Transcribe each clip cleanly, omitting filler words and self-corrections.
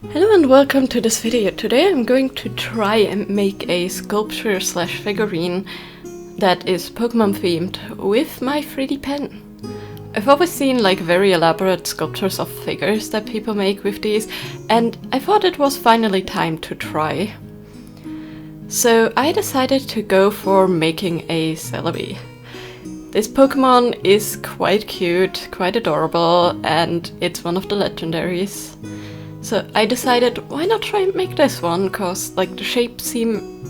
Hello and welcome to this video. Today I'm going to try and make a sculpture slash figurine that is Pokemon themed with my 3D pen. I've always seen like very elaborate sculptures of figures that people make with these, and I thought it was finally time to try. So I decided to go for making a Celebi. This Pokemon is quite cute, quite adorable, and it's one of the legendaries. So I decided, why not try and make this one, cause like the shapes seem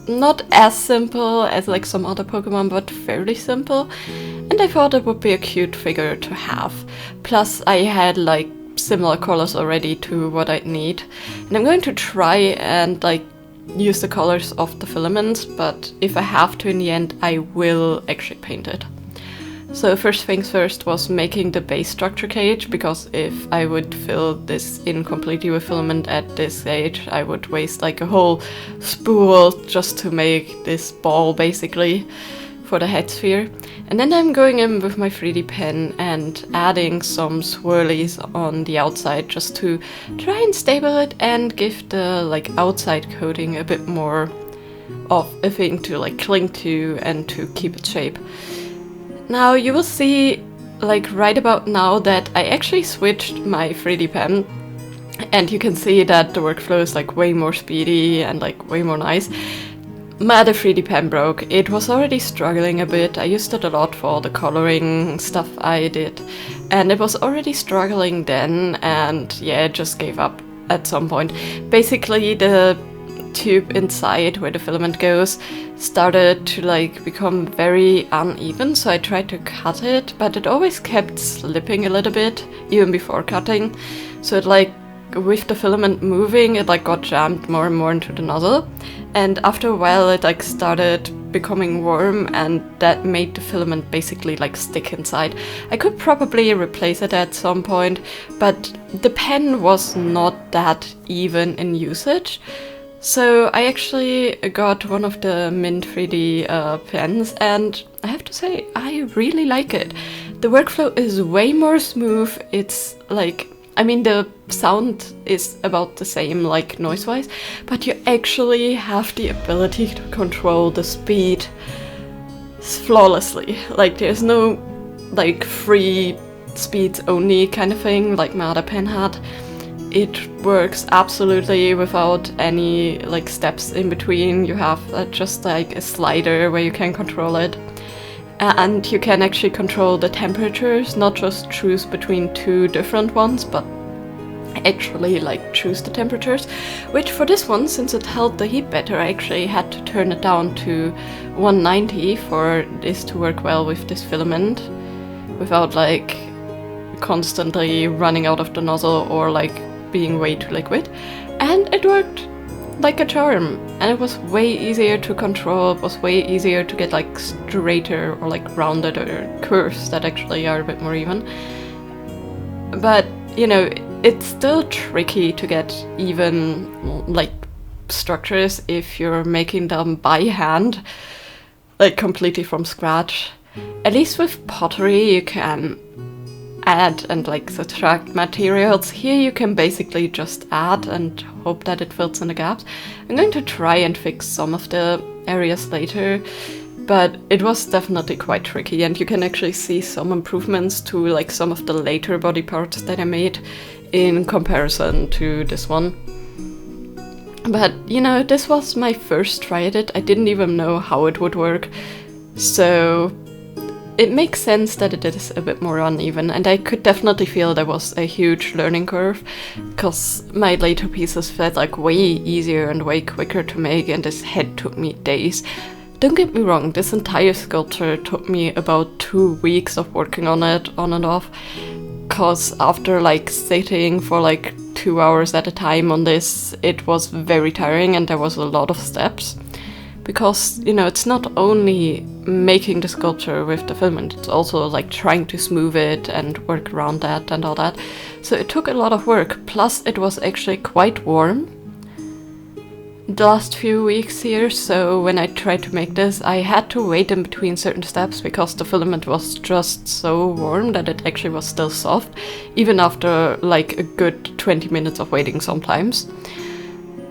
not as simple as like some other Pokemon, but fairly simple, and I thought it would be a cute figure to have. Plus I had like similar colors already to what I'd need, and I'm going to try and like use the colors of the filaments, but if I have to in the end I will actually paint it. So first things first was making the base structure cage, because if I would fill this in completely with filament at this stage, I would waste like a whole spool just to make this ball basically for the head sphere. And then I'm going in with my 3D pen and adding some swirlies on the outside just to try and stable it and give the like outside coating a bit more of a thing to like cling to and to keep its shape. Now you will see like right about now that I actually switched my 3D pen, and you can see that the workflow is like way more speedy and like way more nice. My other 3D pen broke. It was already struggling a bit. I used it a lot for the coloring stuff I did, and it was already struggling then, and yeah, it just gave up at some point. Basically the tube inside where the filament goes started to like become very uneven, so I tried to cut it, but it always kept slipping a little bit even before cutting. So it like with the filament moving, it like got jammed more and more into the nozzle, and after a while it like started becoming warm, and that made the filament basically like stick inside. I could probably replace it at some point, but the pen was not that even in usage. So I actually got one of the Mint 3D pens, and I have to say, I really like it. The workflow is way more smooth. It's like, I mean, the sound is about the same, like noise-wise, but you actually have the ability to control the speed flawlessly. Like, there's no like free speeds only kind of thing like my other pen had. It works absolutely without any like steps in between. You have just like a slider where you can control it, and you can actually control the temperatures, not just choose between two different ones, but actually like choose the temperatures, which for this one, since it held the heat better, I actually had to turn it down to 190 for this to work well with this filament without like constantly running out of the nozzle or like being way too liquid. And it worked like a charm, and it was way easier to control. It was way easier to get like straighter or like rounded or curves that actually are a bit more even. But you know, it's still tricky to get even like structures if you're making them by hand, like completely from scratch. At least with pottery you can add and like subtract materials. Here you can basically just add and hope that it fills in the gaps. I'm going to try and fix some of the areas later, but it was definitely quite tricky, and you can actually see some improvements to like some of the later body parts that I made in comparison to this one. But you know, this was my first try at it. I didn't even know how it would work, so it makes sense that it is a bit more uneven, and I could definitely feel there was a huge learning curve, because my later pieces felt like way easier and way quicker to make, and this head took me days. Don't get me wrong, this entire sculpture took me about 2 weeks of working on it, on and off, because after like sitting for like 2 hours at a time on this, it was very tiring and there was a lot of steps. Because, you know, it's not only making the sculpture with the filament, it's also like trying to smooth it and work around that and all that. So it took a lot of work, plus it was actually quite warm. the last few weeks here, so when I tried to make this, I had to wait in between certain steps because the filament was just so warm that it actually was still soft, even after like a good 20 minutes of waiting sometimes.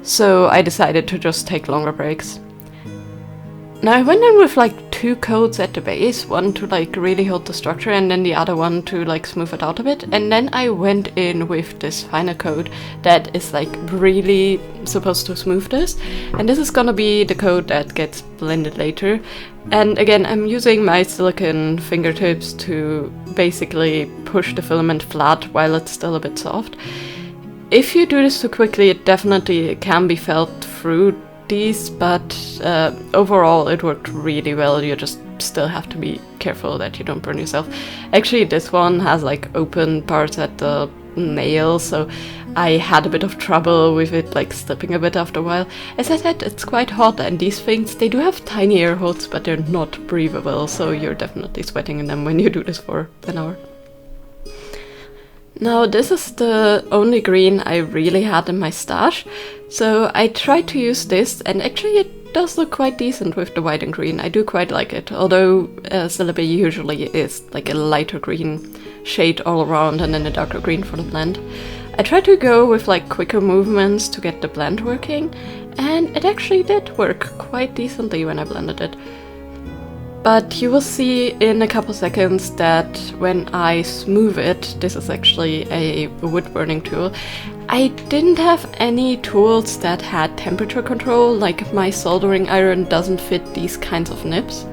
So I decided to just take longer breaks. Now I went in with like 2 coats at the base, one to like really hold the structure and then the other one to like smooth it out a bit, and then I went in with this finer coat that is like really supposed to smooth this, and this is gonna be the coat that gets blended later. And again, I'm using my silicone fingertips to basically push the filament flat while it's still a bit soft. If you do this too quickly, it definitely can be felt through these, but overall it worked really well. You just still have to be careful that you don't burn yourself. Actually, this one has like open parts at the nail, so I had a bit of trouble with it like slipping a bit after a while. As I said, it's quite hot, and these things, they do have tiny air holes, but they're not breathable, so you're definitely sweating in them when you do this for an hour. Now this is the only green I really had in my stash, so I tried to use this, and actually it does look quite decent with the white and green. I do quite like it, although Celebi usually is like a lighter green shade all around and then a darker green for the blend. I tried to go with like quicker movements to get the blend working, and it actually did work quite decently when I blended it. But you will see in a couple seconds that when I smooth it, this is actually a wood burning tool, I didn't have any tools that had temperature control, like my soldering iron doesn't fit these kinds of nibs.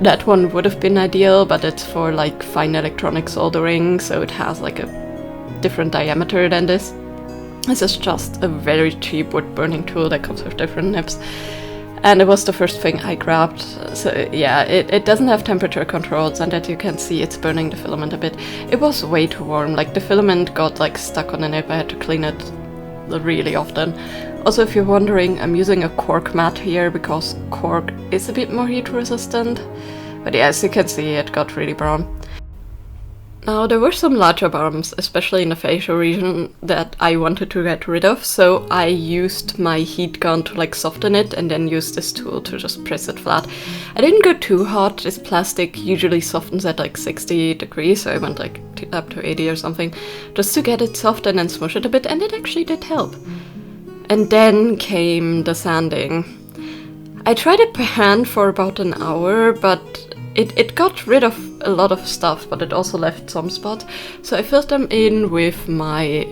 That one would have been ideal, but it's for like fine electronic soldering, so it has like a different diameter than this. This is just a very cheap wood burning tool that comes with different nibs. And it was the first thing I grabbed. So yeah, it doesn't have temperature controls, and as you can see, it's burning the filament a bit. It was way too warm, like the filament got like stuck on the nib. I had to clean it really often. Also, if you're wondering, I'm using a cork mat here because cork is a bit more heat resistant. But yeah, as you can see, it got really brown. Now, there were some larger bumps, especially in the facial region, that I wanted to get rid of, so I used my heat gun to like soften it and then used this tool to just press it flat. I didn't go too hot. This plastic usually softens at like 60 degrees, so I went like up to 80 or something, just to get it soft and then smush it a bit, and it actually did help. And then came the sanding. I tried it by hand for about an hour, but it got rid of a lot of stuff, but it also left some spots. So I filled them in with my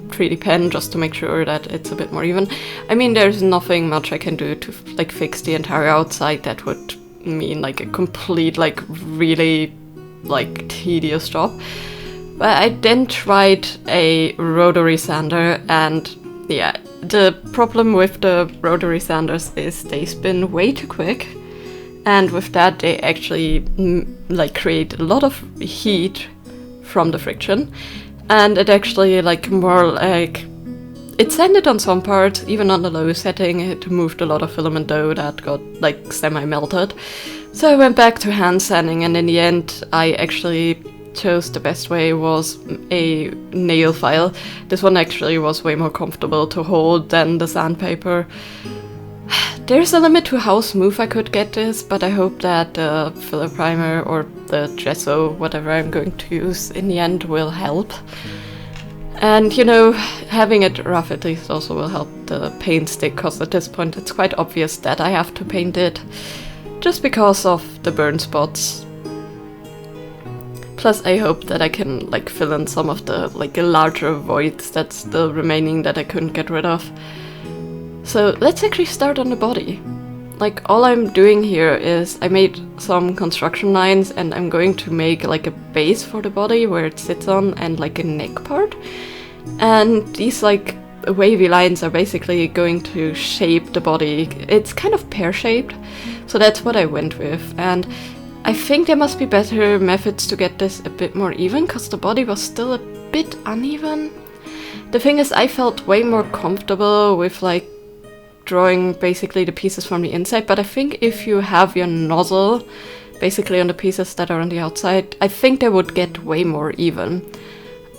3D pen just to make sure that it's a bit more even. I mean, there's nothing much I can do to like fix the entire outside. That would mean like a complete, like really like tedious job. But I then tried a rotary sander, and yeah, the problem with the rotary sanders is they spin way too quick. And with that, they actually like create a lot of heat from the friction, and it actually like more like it sanded on some parts, even on the low setting. It moved a lot of filament dough that got like semi-melted. So I went back to hand sanding, and in the end, I actually chose the best way was a nail file. This one actually was way more comfortable to hold than the sandpaper. There's a limit to how smooth I could get this, but I hope that the filler primer or the gesso, whatever I'm going to use in the end, will help. And you know, having it rough at least also will help the paint stick, because at this point it's quite obvious that I have to paint it, just because of the burn spots. Plus I hope that I can like fill in some of the like larger voids that's still remaining that I couldn't get rid of. So let's actually start on the body. Like all I'm doing here is I made some construction lines, and I'm going to make like a base for the body where it sits on, and like a neck part. And these like wavy lines are basically going to shape the body. It's kind of pear-shaped, so that's what I went with. And I think there must be better methods to get this a bit more even, because the body was still a bit uneven. The thing is, I felt way more comfortable with like drawing basically the pieces from the inside, but I think if you have your nozzle basically on the pieces that are on the outside, I think they would get way more even.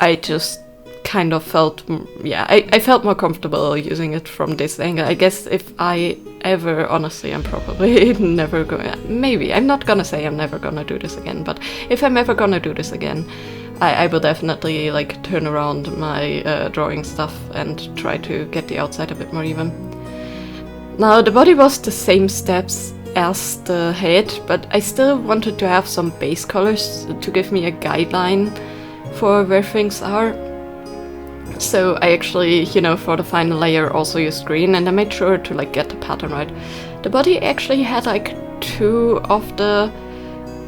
I just kind of felt, yeah, I felt more comfortable using it from this angle. I guess if I ever, honestly, I'm probably never going, maybe, I'm not gonna say I'm never gonna do this again, but if I'm ever gonna do this again, I will definitely like turn around my drawing stuff and try to get the outside a bit more even. Now the body was the same steps as the head, but I still wanted to have some base colors to give me a guideline for where things are. So I actually, you know, for the final layer also used green, and I made sure to like get the pattern right. The body actually had like 2 of the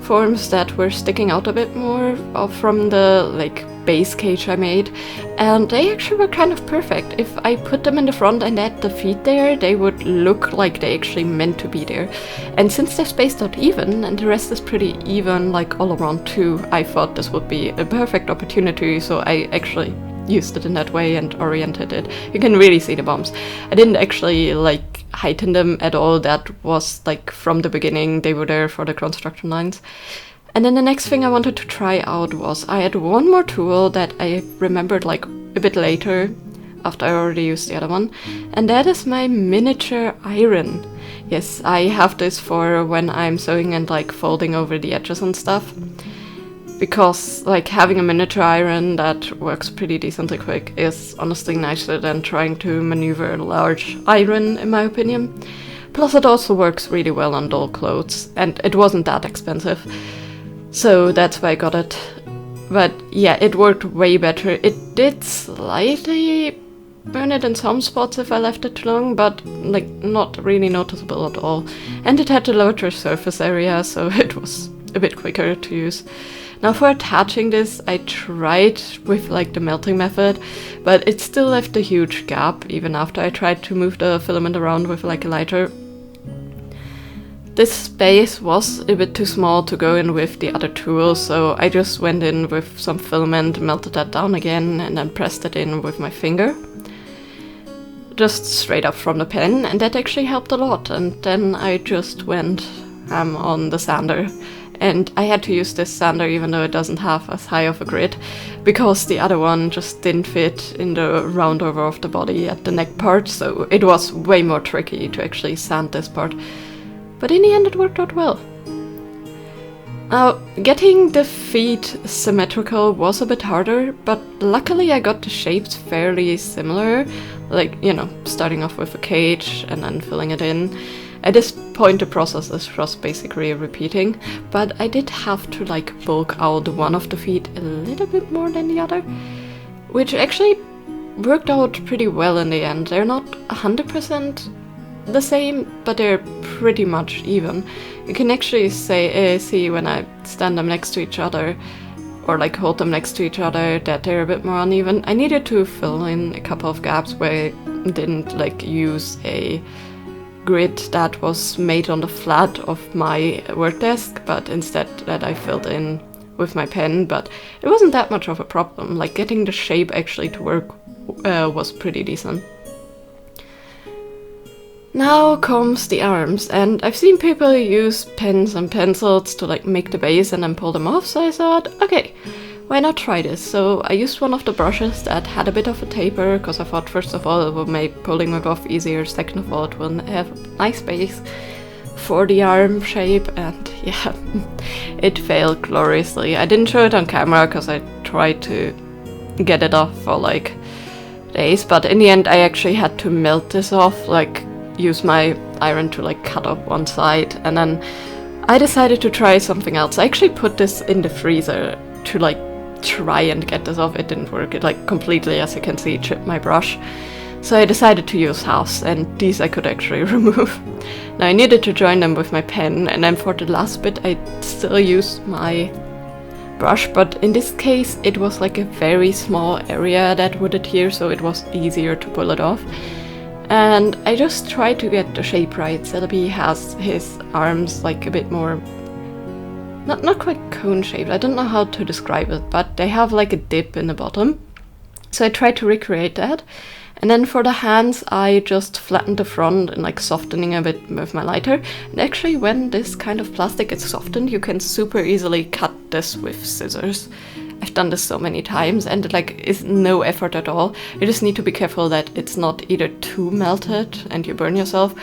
forms that were sticking out a bit more from the like base cage I made, and they actually were kind of perfect. If I put them in the front and had the feet there, they would look like they actually meant to be there. And since they're spaced out even and the rest is pretty even like all around too, I thought this would be a perfect opportunity, so I actually used it in that way and oriented it. You can really see the bumps. I didn't actually like heighten them at all. That was like from the beginning, they were there for the construction lines. And then the next thing I wanted to try out was I had one more tool that I remembered like a bit later after I already used the other one, and that is my miniature iron. Yes, I have this for when I'm sewing and like folding over the edges and stuff, because like having a miniature iron that works pretty decently quick is honestly nicer than trying to maneuver a large iron, in my opinion. Plus it also works really well on dull clothes, and it wasn't that expensive, so that's why I got it. But yeah, it worked way better. It did slightly burn it in some spots if I left it too long, but like not really noticeable at all. And it had a larger surface area, so it was a bit quicker to use. Now for attaching this, I tried with like the melting method, but it still left a huge gap even after I tried to move the filament around with like a lighter. This space was a bit too small to go in with the other tools, so I just went in with some filament, melted that down again, and then pressed it in with my finger. Just straight up from the pen, and that actually helped a lot. And then I just went on the sander. And I had to use this sander even though it doesn't have as high of a grit, because the other one just didn't fit in the round over of the body at the neck part, so it was way more tricky to actually sand this part. But in the end it worked out well. Now, getting the feet symmetrical was a bit harder, but luckily I got the shapes fairly similar, like, you know, starting off with a cage and then filling it in. At this point the process is just basically repeating, but I did have to like bulk out one of the feet a little bit more than the other, which actually worked out pretty well in the end. They're not 100% the same, but they're pretty much even. You can actually see when I stand them next to each other, or like hold them next to each other, that they're a bit more uneven. I needed to fill in a couple of gaps where I didn't like use a grid that was made on the flat of my work desk, but instead that I filled in with my pen. But it wasn't that much of a problem. Like getting the shape actually to work was pretty decent. Now comes the arms, and I've seen people use pens and pencils to like make the base and then pull them off, so I thought, okay, why not try this? So I used one of the brushes that had a bit of a taper, because I thought first of all it would make pulling it off easier, second of all it will have a nice base for the arm shape, and yeah, it failed gloriously. I didn't show it on camera because I tried to get it off for like days, but in the end I actually had to melt this off, like use my iron to like cut up one side, and then I decided to try something else. I actually put this in the freezer to like try and get this off. It didn't work. It like completely, as you can see, chipped my brush. So I decided to use halves, and these I could actually remove. Now I needed to join them with my pen, and then for the last bit I still used my brush, but in this case it was like a very small area that would adhere, so it was easier to pull it off. And I just tried to get the shape right. Celebi has his arms like a bit more, not quite cone shaped, I don't know how to describe it, but they have like a dip in the bottom. So I tried to recreate that. And then for the hands I just flattened the front and like softening a bit with my lighter. And actually when this kind of plastic is softened, you can super easily cut this with scissors. I've done this so many times, and it like is no effort at all. You just need to be careful that it's not either too melted and you burn yourself,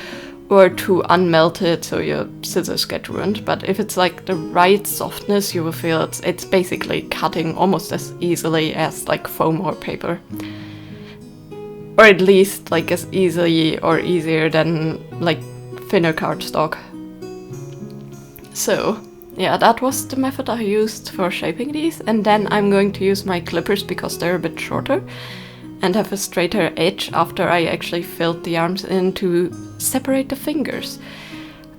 or too unmelted so your scissors get ruined. But if it's like the right softness, you will feel it's basically cutting almost as easily as like foam or paper. Or at least like as easily or easier than like thinner cardstock. So yeah, that was the method I used for shaping these, and then I'm going to use my clippers because they're a bit shorter and have a straighter edge after I actually filled the arms in to separate the fingers.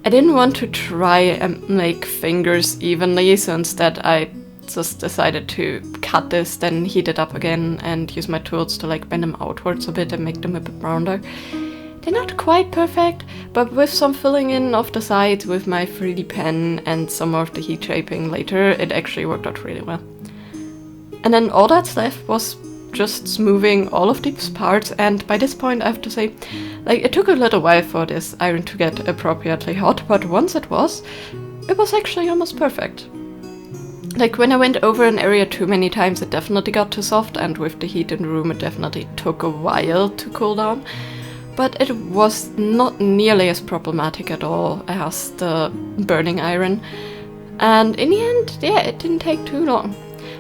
I didn't want to try and make fingers evenly, so instead I just decided to cut this, then heat it up again and use my tools to like bend them outwards a bit and make them a bit rounder. They're not quite perfect, but with some filling in of the sides with my 3D pen and some of the heat shaping later, it actually worked out really well. And then all that's left was just smoothing all of these parts, and by this point I have to say, like, it took a little while for this iron to get appropriately hot, but once it was actually almost perfect. Like, when I went over an area too many times, it definitely got too soft, and with the heat in the room it definitely took a while to cool down. But it was not nearly as problematic at all as the burning iron. And in the end, yeah, it didn't take too long.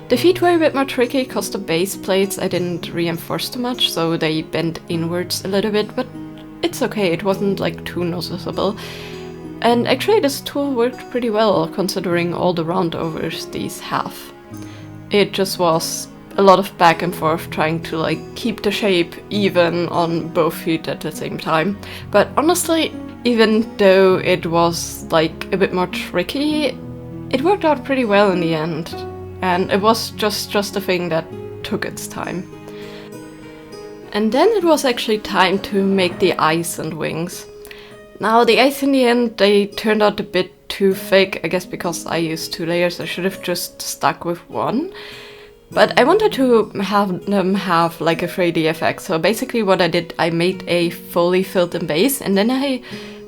The feet were a bit more tricky because the base plates I didn't reinforce too much, so they bent inwards a little bit, but it's okay, it wasn't like too noticeable. And actually this tool worked pretty well considering all the roundovers these have. It just was a lot of back and forth trying to like keep the shape even on both feet at the same time. But honestly, even though it was like a bit more tricky, it worked out pretty well in the end. And it was just a thing that took its time. And then it was actually time to make the eyes and wings. Now the eyes in the end, they turned out a bit too thick, I guess because I used 2 layers. I should have just stuck with 1. But I wanted to have them have like a 3D effect. So basically what I did, I made a fully filled in base, and then I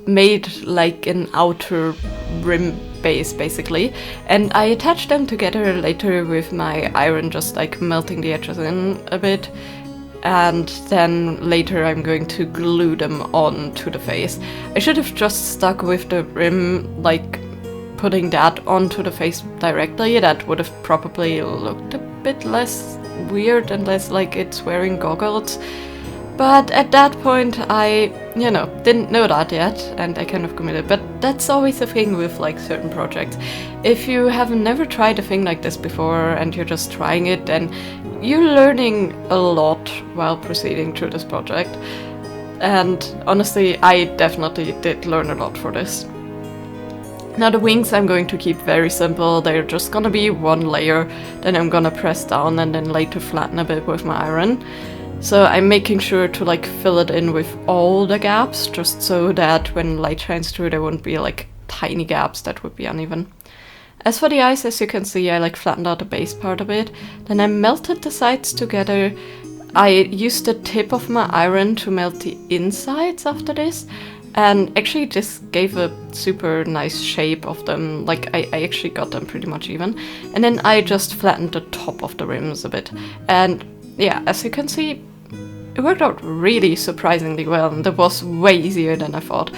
made like an outer rim base basically, and I attached them together later with my iron, just like melting the edges in a bit, and then later I'm going to glue them on to the face. I should have just stuck with the rim, like putting that onto the face directly. That would have probably looked a bit less weird and less like it's wearing goggles. But at that point I, didn't know that yet, and I kind of committed. But that's always a thing with like certain projects. If you have never tried a thing like this before and you're just trying it, then you're learning a lot while proceeding through this project. And honestly, I definitely did learn a lot for this. Now the wings I'm going to keep very simple. They're just gonna be 1 layer, then I'm gonna press down and then later flatten a bit with my iron. So I'm making sure to like fill it in with all the gaps, just so that when light shines through there won't be like tiny gaps that would be uneven. As for the eyes, as you can see, I like flattened out the base part a bit, then I melted the sides together. I used the tip of my iron to melt the insides after this, and actually this gave a super nice shape of them. Like I actually got them pretty much even. And then I just flattened the top of the rims a bit. And yeah, as you can see, it worked out really surprisingly well, and that was way easier than I thought.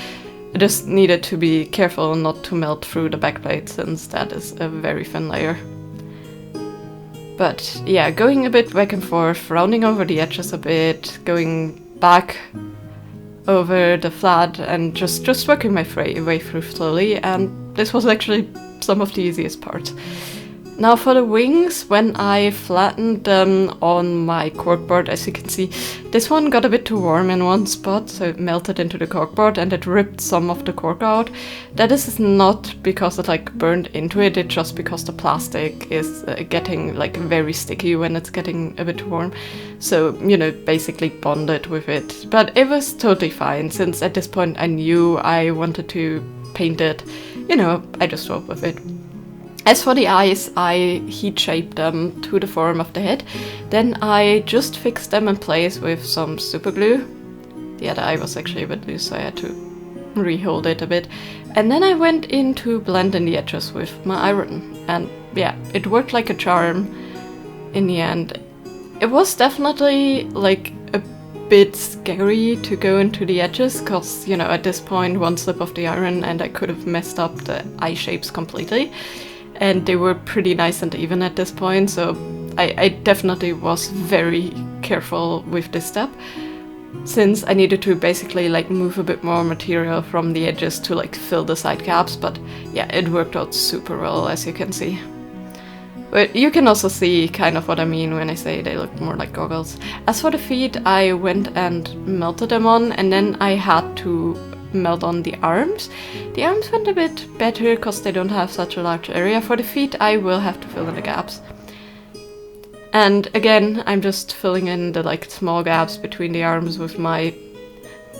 I just needed to be careful not to melt through the backplate, since that is a very thin layer. But yeah, going a bit back and forth, rounding over the edges a bit, going back over the flat, and just working my way through slowly, and this was actually some of the easiest parts. Now for the wings, when I flattened them on my corkboard, as you can see, this one got a bit too warm in one spot, so it melted into the corkboard and it ripped some of the cork out. That is not because it like burned into it, it's just because the plastic is getting like very sticky when it's getting a bit too warm. So, basically bonded with it. But it was totally fine, since at this point I knew I wanted to paint it. I just wrote with it. As for the eyes, I heat shaped them to the form of the head. Then I just fixed them in place with some super glue. The other eye was actually a bit loose, so I had to rehold it a bit. And then I went in to blend in the edges with my iron. And yeah, it worked like a charm. in the end. It was definitely like a bit scary to go into the edges, because, you know, at this point one slip of the iron and I could have messed up the eye shapes completely, and they were pretty nice and even at this point, so I definitely was very careful with this step, since I needed to basically like move a bit more material from the edges to like fill the side gaps. But yeah, it worked out super well, as you can see. But you can also see kind of what I mean when I say they look more like goggles. As for the feet, I went and melted them on, and then I had to melt on the arms. The arms went a bit better because they don't have such a large area. For the feet, I will have to fill in the gaps. And again, I'm just filling in the like small gaps between the arms with my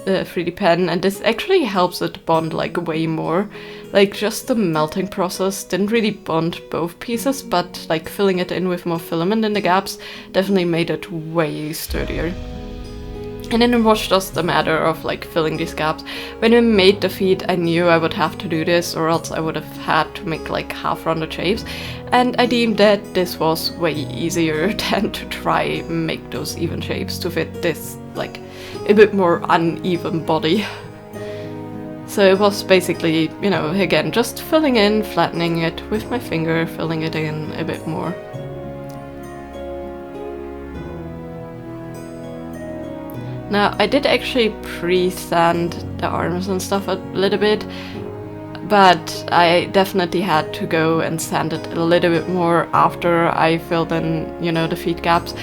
3D pen, and this actually helps it bond like way more. Like, just the melting process didn't really bond both pieces, but like filling it in with more filament in the gaps definitely made it way sturdier. And then it was just a matter of like filling these gaps. When I made the feet, I knew I would have to do this, or else I would have had to make like half-rounded shapes. And I deemed that this was way easier than to try make those even shapes to fit this like a bit more uneven body. So it was basically, you know, again, just filling in, flattening it with my finger, filling it in a bit more. Now, I did actually pre-sand the arms and stuff a little bit, but I definitely had to go and sand it a little bit more after I filled in, you know, the feet gaps.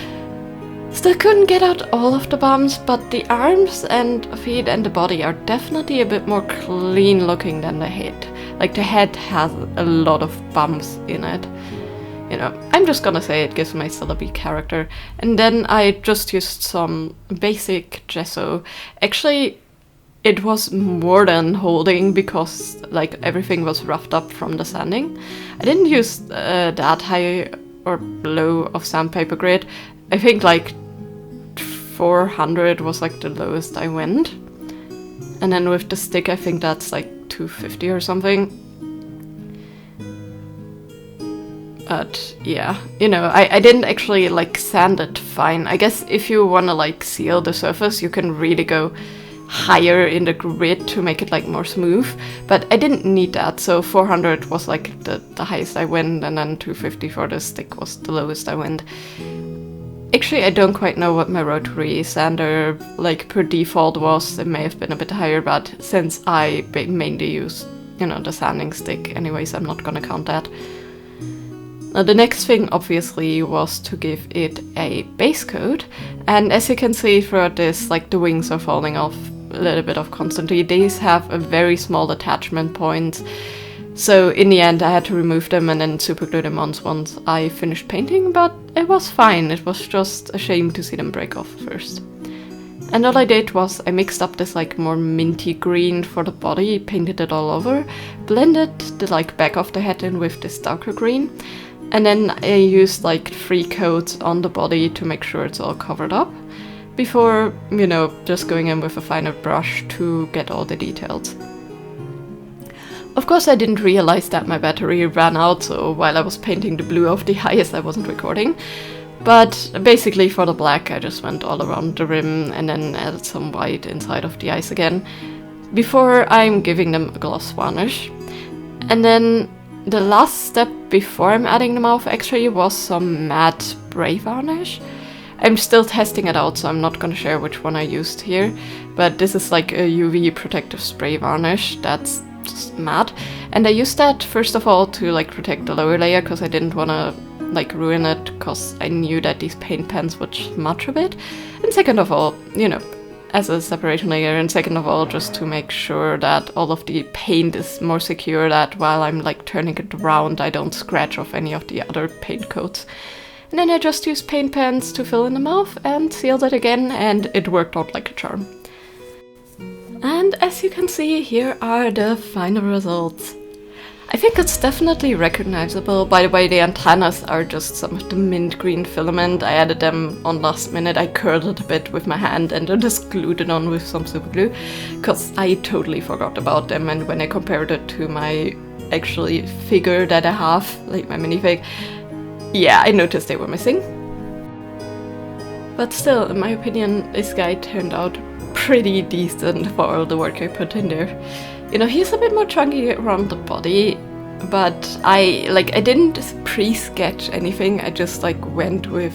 Still couldn't get out all of the bumps, but the arms and feet and the body are definitely a bit more clean looking than the head. Like, the head has a lot of bumps in it. You know, I'm just gonna say it gives my Celebi character. And then I just used some basic gesso. Actually, it was more than holding because like everything was roughed up from the sanding. I didn't use that high or low of sandpaper grade. I think like 400 was like the lowest I went. And then with the stick, I think that's like 250 or something. But yeah, you know, I didn't actually like sand it fine. I guess if you want to like seal the surface, you can really go higher in the grid to make it like more smooth. But I didn't need that, so 400 was like the highest I went, and then 250 for the stick was the lowest I went. Actually, I don't quite know what my rotary sander like per default was. It may have been a bit higher, but since I mainly use, you know, the sanding stick anyways, I'm not gonna count that. Now, the next thing obviously was to give it a base coat, and as you can see throughout this, like the wings are falling off a little bit of constantly. These have a very small attachment point, so in the end I had to remove them and then super glue them on once I finished painting, but it was fine. It was just a shame to see them break off first. And all I did was I mixed up this like more minty green for the body, painted it all over, blended the like back of the head in with this darker green, and then I used like 3 coats on the body to make sure it's all covered up, before, you know, just going in with a finer brush to get all the details. Of course, I didn't realize that my battery ran out, so while I was painting the blue of the eyes, I wasn't recording. But basically for the black, I just went all around the rim and then added some white inside of the eyes again, before I'm giving them a gloss varnish. And then the last step before I'm adding the mouth actually was some matte spray varnish. I'm still testing it out, so I'm not gonna share which one I used here, but this is like a UV protective spray varnish that's just matte. And I used that first of all to like protect the lower layer, because I didn't wanna like ruin it, because I knew that these paint pens would smudge a bit. And second of all, you know, as a separation layer, and second of all, just to make sure that all of the paint is more secure, that while I'm like turning it around, I don't scratch off any of the other paint coats. And then I just used paint pens to fill in the mouth and sealed it again, and it worked out like a charm. And as you can see, here are the final results. I think it's definitely recognizable. By the way, the antennas are just some of the mint green filament. I added them on last minute. I curled it a bit with my hand and then just glued it on with some super glue, because I totally forgot about them, and when I compared it to my actually figure that I have, like my minifig, yeah, I noticed they were missing. But still, in my opinion, this guy turned out pretty decent for all the work I put in there. You know, he's a bit more chunky around the body, but I didn't pre-sketch anything, I just like went with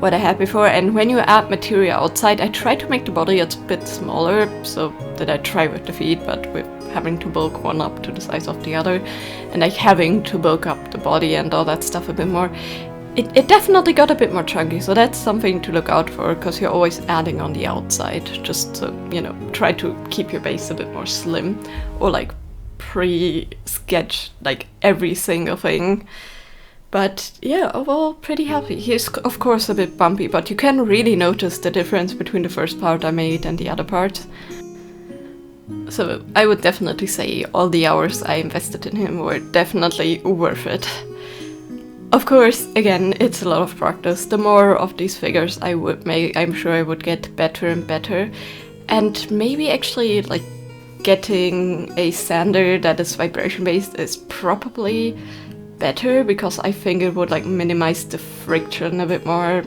what I had before. And when you add material outside, I try to make the body a bit smaller, so that I try with the feet, but with having to bulk one up to the size of the other, and like having to bulk up the body and all that stuff a bit more. It definitely got a bit more chunky, so that's something to look out for, because you're always adding on the outside, just to, you know, try to keep your base a bit more slim, or like pre-sketch like every single thing. But yeah, overall pretty happy. He's of course a bit bumpy, but you can really notice the difference between the first part I made and the other part. So I would definitely say all the hours I invested in him were definitely worth it. Of course, again, it's a lot of practice. The more of these figures I would make, I'm sure I would get better and better. And maybe actually like getting a sander that is vibration based is probably better, because I think it would like minimize the friction a bit more.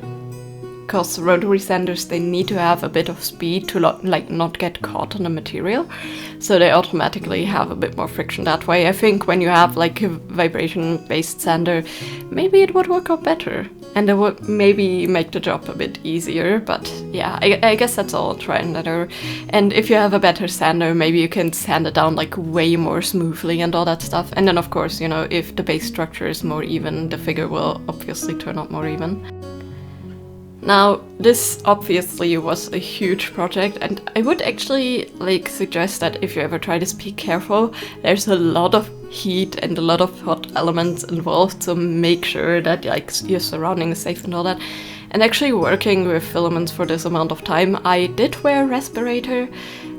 Because rotary sanders, they need to have a bit of speed to like not get caught on the material, so they automatically have a bit more friction that way. I think when you have like a vibration based sander, maybe it would work out better, and it would maybe make the job a bit easier. But yeah, I guess that's all try and error. And if you have a better sander, maybe you can sand it down like way more smoothly and all that stuff. And then of course, you know, if the base structure is more even, the figure will obviously turn out more even. Now, this obviously was a huge project, and I would actually like suggest that if you ever try this, be careful. There's a lot of heat and a lot of hot elements involved, so make sure that like your surrounding is safe and all that. And actually working with filaments for this amount of time, I did wear a respirator,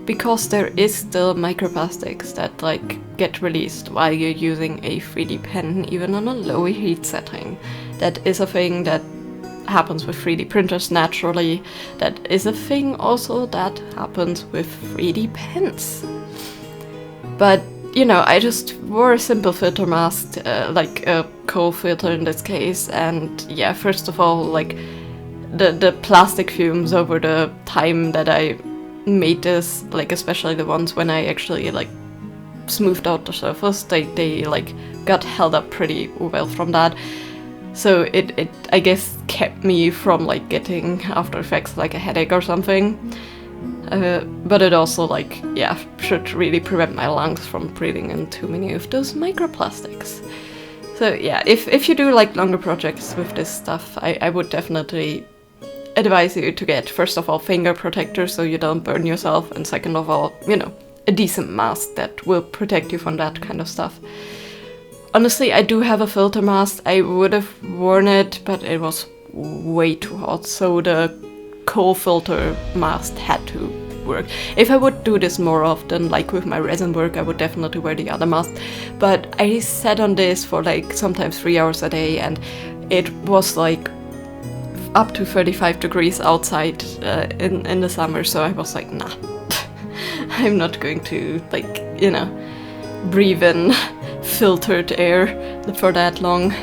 because there is still microplastics that like get released while you're using a 3D pen, even on a low heat setting. That is a thing that happens with 3D printers naturally. That is a thing also that happens with 3D pens. But you know, I just wore a simple filter mask, like a coal filter in this case, and yeah, first of all, like the plastic fumes over the time that I made this, like especially the ones when I actually like smoothed out the surface, they like got held up pretty well from that. So it I guess kept me from like getting after effects like a headache or something. But it also like, yeah, should really prevent my lungs from breathing in too many of those microplastics. So yeah, if you do like longer projects with this stuff, I would definitely advise you to get, first of all, finger protectors so you don't burn yourself, and second of all, you know, a decent mask that will protect you from that kind of stuff. Honestly, I do have a filter mask. I would have worn it, but it was way too hot, so the coal filter mask had to work. If I would do this more often, like with my resin work, I would definitely wear the other mask. But I sat on this for like sometimes 3 hours a day, and it was like up to 35 degrees outside in the summer, so I was like, nah, I'm not going to, like, you know, breathe in filtered air for that long.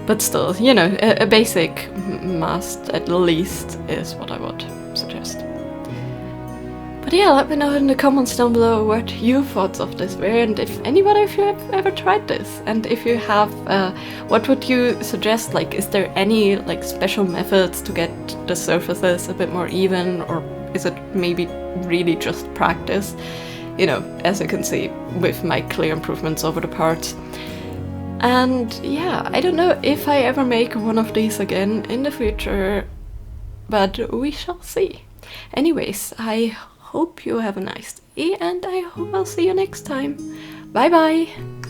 But still, you know, a basic mask at least is what I would suggest. But yeah, let me know in the comments down below what your thoughts of this were, and if anybody of you have ever tried this, and if you have, what would you suggest? Like, is there any like special methods to get the surfaces a bit more even, or is it maybe really just practice? You know, as you can see with my clear improvements over the parts. And yeah, I don't know if I ever make one of these again in the future, but we shall see. Anyways, I hope you have a nice day, and I hope I'll see you next time. Bye bye!